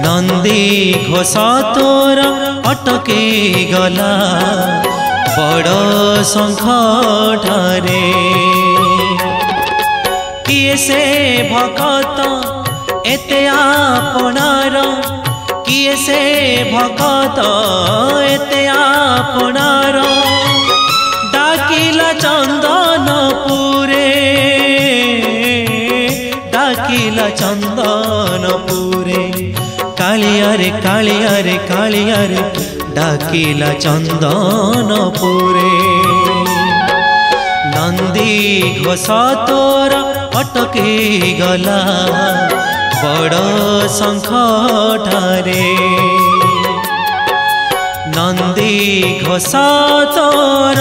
नंदी घोष तोर अटके गला बड़ शंख ठारे किए से भगत एते आपणार किए से भगत एते आपणार डाकिला चंदनपुरे डाकिला चंदनपुरे कालिया रे कालिया रे कालिया रे डाकिला चंदनपुरे नंदी घोष तोर अटके गला बड़ शंख ठारे नंदी घोष तोर